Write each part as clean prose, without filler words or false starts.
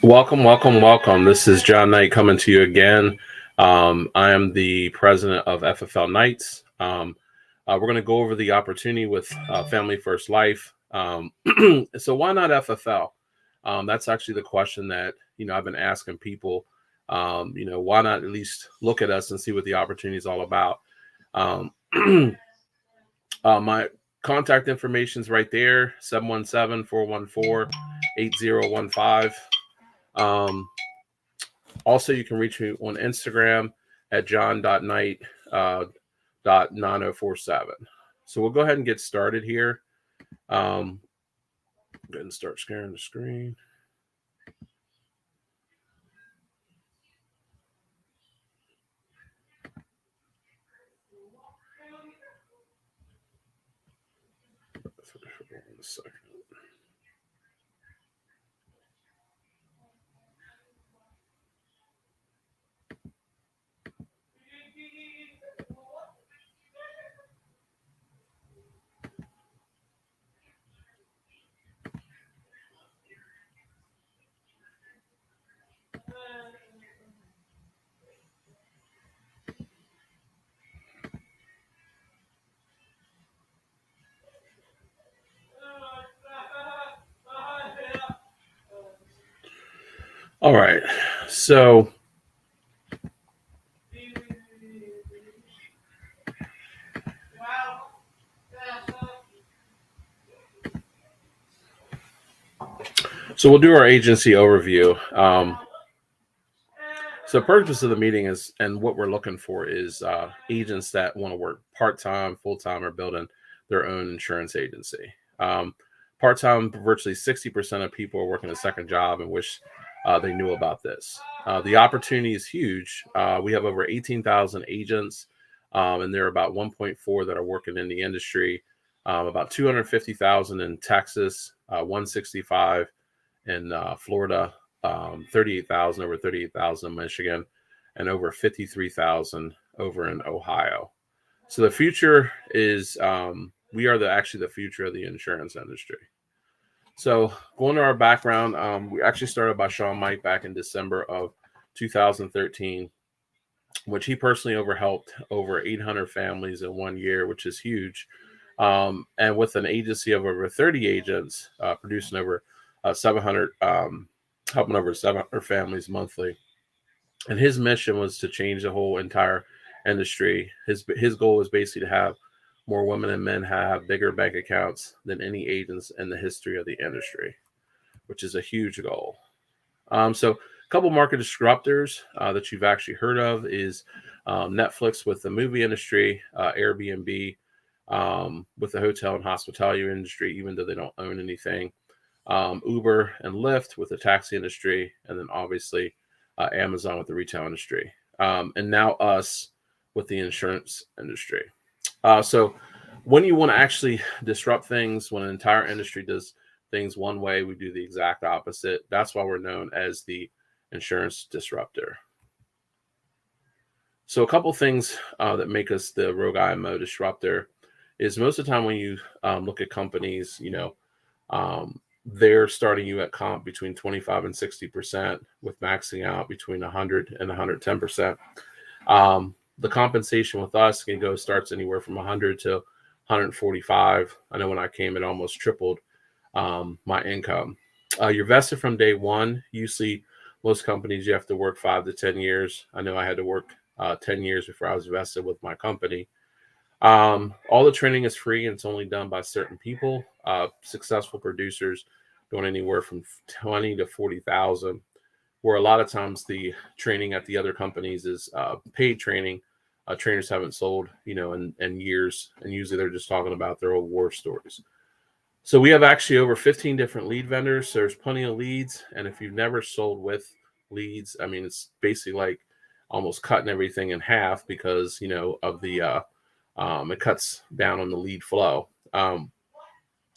Welcome, welcome, welcome. This is John Knight coming to you again. I am the president of FFL Knights. We're going to go over the opportunity with Family First Life. So why not FFL? That's actually the question that, I've been asking people. Why not at least look at us and see what the opportunity is all about? My contact information is right there, 717-414-8015. Also, you can reach me on Instagram at john.knight.9047. So we'll go ahead and get started here. Go ahead and start sharing the screen. One second. All right, so we'll do our agency overview. So the purpose of the meeting is, and what we're looking for is agents that want to work part-time, full-time, or building their own insurance agency. Part-time, virtually 60% of people are working a second job and wish they knew about this. The opportunity is huge. We have over 18,000 agents, and there are about 1.4 that are working in the industry, about 250,000 in Texas, 165 in Florida, 38,000, over 38,000 in Michigan, and over 53,000 over in Ohio. So the future is, we are actually the future of the insurance industry. So going to our background, we actually started by Sean Mike back in December of 2013, which he personally helped over 800 families in 1 year, which is huge. And with an agency of over 30 agents, producing over 700, helping over 700 families monthly. And his mission was to change the whole entire industry. His goal was basically to have more women and men have bigger bank accounts than any agents in the history of the industry, which is a huge goal. So a couple market disruptors that you've actually heard of is Netflix with the movie industry, Airbnb with the hotel and hospitality industry, even though they don't own anything, Uber and Lyft with the taxi industry, and then obviously Amazon with the retail industry, and now us with the insurance industry. So when you want to actually disrupt things, when an entire industry does things one way, we do the exact opposite. That's why we're known as the insurance disruptor. So a couple things that make us the Rogue IMO disruptor is most of the time when you look at companies, they're starting you at comp between 25 and 60%, with maxing out between 100 and 110%. The compensation with us starts anywhere from 100 to 145. I know when I came, it almost tripled my income. You're vested from day one. Usually, most companies, you have to work 5 to 10 years. I know I had to work 10 years before I was vested with my company. All the training is free, and it's only done by certain people. Successful producers doing anywhere from 20 to 40,000. Where a lot of times the training at the other companies is paid training. Trainers haven't sold, in years, and usually they're just talking about their old war stories. So we have actually over 15 different lead vendors. So there's plenty of leads, and if you've never sold with leads, it's basically like almost cutting everything in half because of the it cuts down on the lead flow.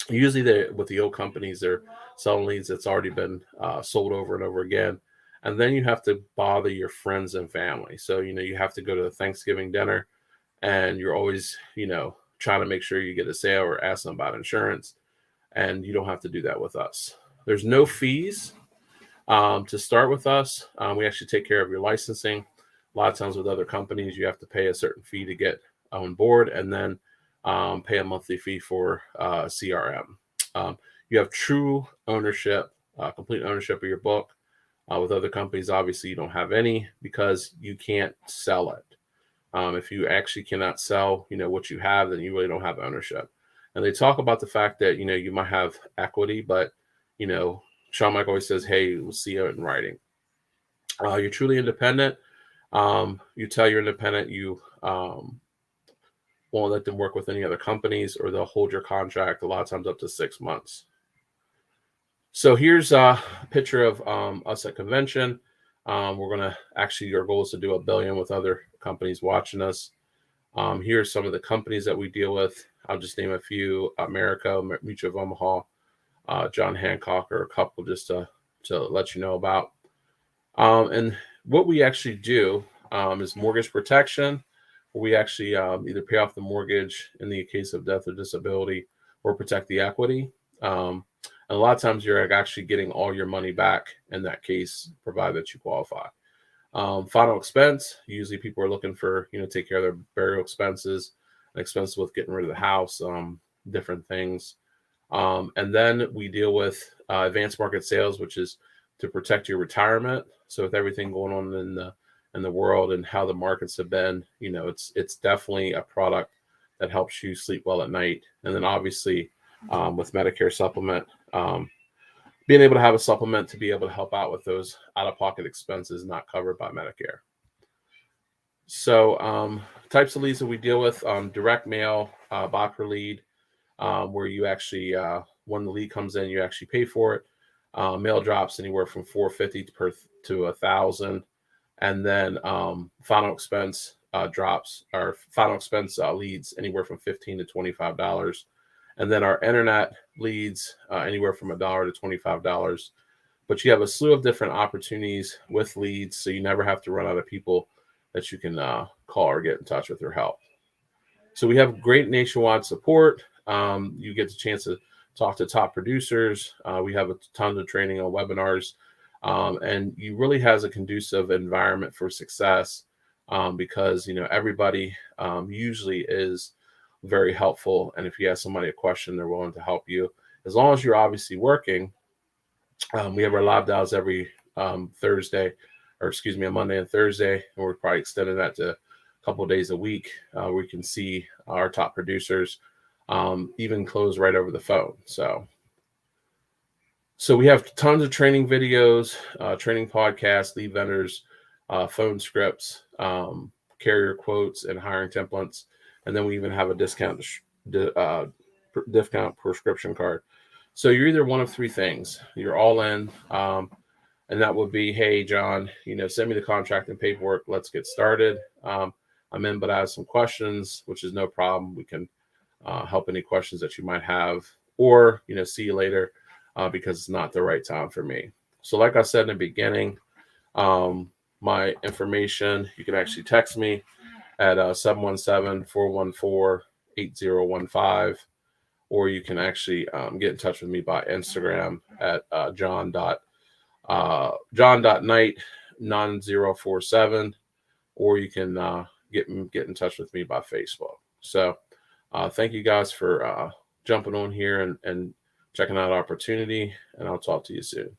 Usually with the old companies, they're selling leads that's already been sold over and over again. And then you have to bother your friends and family. So, you have to go to the Thanksgiving dinner and you're always, trying to make sure you get a sale or ask them about insurance. And you don't have to do that with us. There's no fees. To start with us, we actually take care of your licensing. A lot of times with other companies, you have to pay a certain fee to get on board, and then pay a monthly fee for CRM. You have true ownership, complete ownership of your book. With other companies, obviously, you don't have any because you can't sell it. If you actually cannot sell, what you have, then you really don't have ownership. And they talk about the fact that you might have equity, but you know Sean Mike always says, "Hey, we'll see it in writing." You're truly independent. You tell you're independent. You won't let them work with any other companies, or they'll hold your contract a lot of times up to 6 months. So here's a picture of us at convention. We're going to actually, our goal is to do 1 billion with other companies watching us. Here's some of the companies that we deal with. I'll just name a few: America, Mutual of Omaha, John Hancock, or a couple just to let you know about. And what we actually do is mortgage protection, where we actually either pay off the mortgage in the case of death or disability, or protect the equity. And a lot of times you're actually getting all your money back in that case, provided that you qualify. Final expense, usually people are looking for, take care of their burial expenses, expenses with getting rid of the house, different things. And then we deal with advanced market sales, which is to protect your retirement. So with everything going on in the world and how the markets have been, it's definitely a product that helps you sleep well at night. And then obviously with Medicare supplement, being able to have a supplement to be able to help out with those out-of-pocket expenses not covered by Medicare. So types of leads that we deal with: direct mail, Bachler lead, where you actually, when the lead comes in, you actually pay for it. Mail drops anywhere from $450 to $1,000, and then final expense drops, or final expense leads anywhere from $15 to $25. And then our internet leads anywhere from $1 to $25. But you have a slew of different opportunities with leads, so you never have to run out of people that you can call or get in touch with or help. So we have great nationwide support. You get the chance to talk to top producers. We have a ton of training on webinars, and you really has a conducive environment for success because everybody usually is very helpful, and if you ask somebody a question, they're willing to help you, as long as you're obviously working. We have our live dials every Thursday, or excuse me, a Monday and Thursday, and we're probably extending that to a couple of days a week. We can see our top producers even close right over the phone. So we have tons of training videos, training podcasts, lead vendors, phone scripts, carrier quotes, and hiring templates. And then we even have a discount prescription card. So you're either one of three things. You're all in, and that would be, hey, John, send me the contract and paperwork. Let's get started. I'm in, but I have some questions, which is no problem. We can help any questions that you might have, or see you later because it's not the right time for me. So like I said in the beginning, my information, you can actually text me at 717-414-8015, or you can actually get in touch with me by Instagram at john.knight9047, or you can get in touch with me by Facebook. So thank you guys for jumping on here and checking out opportunity, and I'll talk to you soon.